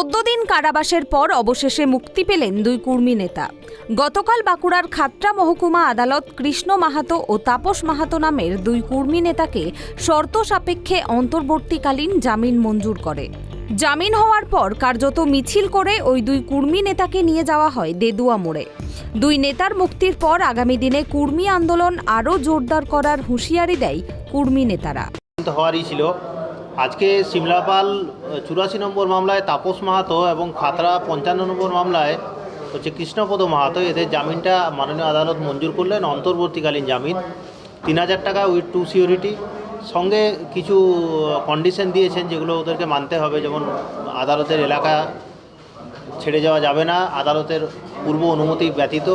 14 দিন কারাবাসের পর অবশেষে মুক্তি পেলেন দুই কুর্মী নেতা। গতকাল বাঁকুড়ার খাতড়া মহকুমা আদালত কৃষ্ণ মাহাতো ও তাপস মাহাতো নামের দুই কুর্মী নেতাকে শর্ত সাপেক্ষে অন্তর্বর্তীকালীন জামিন মঞ্জুর করে। জামিন হওয়ার পর কার্যত মিছিল করে ওই দুই কুর্মী নেতাকে নিয়ে যাওয়া হয় দেদুয়া মোড়ে। দুই নেতার মুক্তির পর আগামী দিনে কুর্মী আন্দোলন আরও জোরদার করার হুঁশিয়ারি দেয় কুর্মী নেতারা। হওয়ারই ছিল আজকে সিমলাপাল 84 নম্বর মামলায় তাপস মাহাতো এবং খাতড়া 55 নম্বর মামলায় কৃষ্ণপদ মাহাতো, এদের জামিনটা মাননীয় আদালত মঞ্জুর করলেন। অন্তর্বর্তীকালীন জামিন 3000 টাকা উইথ 2 সিওরিটি, সঙ্গে কিছু কন্ডিশন দিয়েছেন যেগুলো ওদেরকে মানতে হবে, যেমন আদালতের এলাকা ছেড়ে যাওয়া যাবে না, আদালতের পূর্ব অনুমতি ব্যতীত,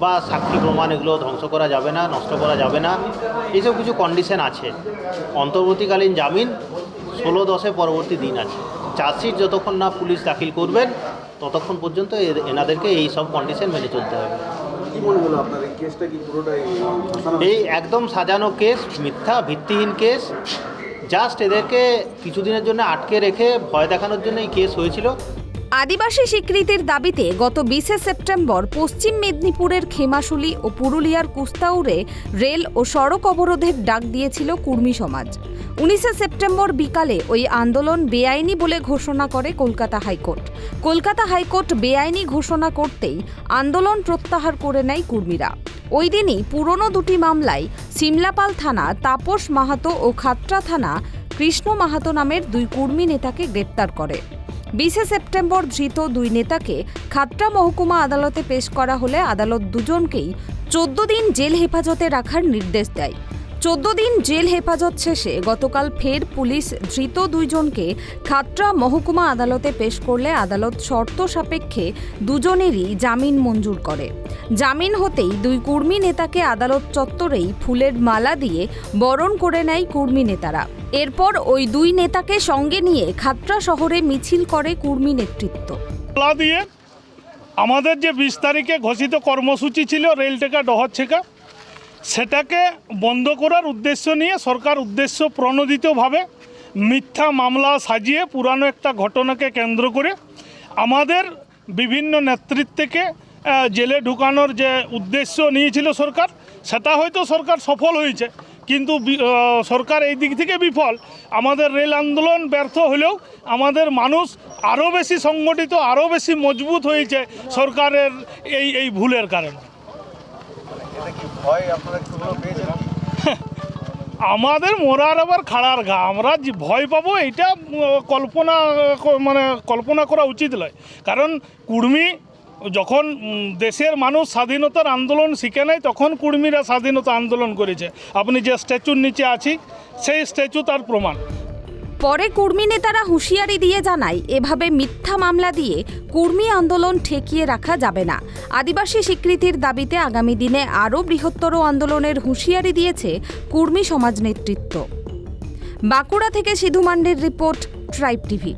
বা সাক্ষী প্রমাণ এগুলো ধ্বংস করা যাবে না, নষ্ট করা যাবে না, এইসব কিছু কন্ডিশন আছে। অন্তর্বর্তীকালীন জামিন 16/10 পরবর্তী দিন আছে। চার্জশিট যতক্ষণ না পুলিশ দাখিল করবেন ততক্ষণ পর্যন্ত এনাদেরকে এই সব কন্ডিশন মেনে চলতে হবে। এই একদম সাজানো কেস, মিথ্যা ভিত্তিহীন কেস। জাস্ট এদেরকে কিছুদিনের জন্য আটকে রেখে ভয় দেখানোর জন্য এই কেস হয়েছিল। আদিবাসী স্বীকৃতির দাবিতে গত 20 সেপ্টেম্বর পশ্চিম মেদিনীপুরের খেমাশুলি ও পুরুলিয়ার কুস্তাউরে রেল ও সড়ক অবরোধের ডাক দিয়েছিল কুর্মী সমাজ। 19 সেপ্টেম্বর বিকালে ওই আন্দোলন বেআইনি বলে ঘোষণা করে কলকাতা হাইকোর্ট। কলকাতা হাইকোর্ট বেআইনি ঘোষণা করতেই আন্দোলন প্রত্যাহার করে নেয় কুর্মীরা। ওই দিনই পুরনো দুটি মামলায় সিমলাপাল থানা তাপস মাহাতো ও খাতড়া থানা কৃষ্ণ মাহাতো নামের দুই কুর্মী নেতাকে গ্রেপ্তার করে। 20 সেপ্টেম্বর ধৃত দুই নেতাকে খাতড়া মহকুমা আদালতে পেশ করা হলে আদালত দুজনকেই 14 দিন জেল হেফাজতে রাখার নির্দেশ দেয়। 14 দিন জেল হেফাজত শেষে গতকাল ফের পুলিশ ধৃত দুইজনকে খাতড়া মহকুমা আদালতে পেশ করলে আদালত শর্ত সাপেক্ষে দুজনেরই জামিন মঞ্জুর করে। জামিন হতেই দুই কুর্মী নেতাকে আদালত চত্বরেই ফুলের মালা দিয়ে বরণ করে নেয় কুর্মী নেতারা। এরপর ওই দুই নেতাকে সঙ্গে নিয়ে খাতড়া শহরে মিছিল করে কুর্মী নেতৃত্ব। দিয়ে আমাদের যে 20 তারিখে ঘোষিত কর্মসূচি ছিল রেল টেকা ডহর ছেকা, সেটাকে বন্ধ করার উদ্দেশ্য নিয়ে সরকার উদ্দেশ্য প্রণোদিতভাবে মিথ্যা মামলা সাজিয়ে পুরানো একটা ঘটনাকে কেন্দ্র করে আমাদের বিভিন্ন নেতৃত্বকে জেলে ঢুকানোর যে উদ্দেশ্য নিয়েছিল সরকার, সেটা হয়তো সরকার সফল হয়েছে, কিন্তু সরকার এই দিক থেকে বিফল। আমাদের রেল আন্দোলন ব্যর্থ হলেও আমাদের মানুষ আরও বেশি সংগঠিত, আরও বেশি মজবুত হয়েছে সরকারের এই ভুলের কারণে। আমাদের মোরার আবার খাড়ার ঘা, আমরা ভয় পাবো এটা কল্পনা করা উচিত নয়। কারণ কুর্মী যখন দেশের মানুষ স্বাধীনতার আন্দোলন শিখে নেয় তখন কুর্মীরা স্বাধীনতা আন্দোলন করেছে। আপনি যে স্ট্যাচুর নিচে আছি সেই স্ট্যাচু তার প্রমাণ। পরে কুর্মী নেতারা হুঁশিয়ারি দিয়ে জানায়, এভাবে মিথ্যা মামলা দিয়ে কুর্মী আন্দোলন ঠেকিয়ে রাখা যাবে না। আদিবাসী স্বীকৃতির দাবিতে আগামী দিনে আরও বৃহত্তর আন্দোলনের হুঁশিয়ারি দিয়েছে কুর্মী সমাজ নেতৃত্ব। বাঁকুড়া থেকে সিধু মান্ডির রিপোর্ট, ট্রাইব টিভি।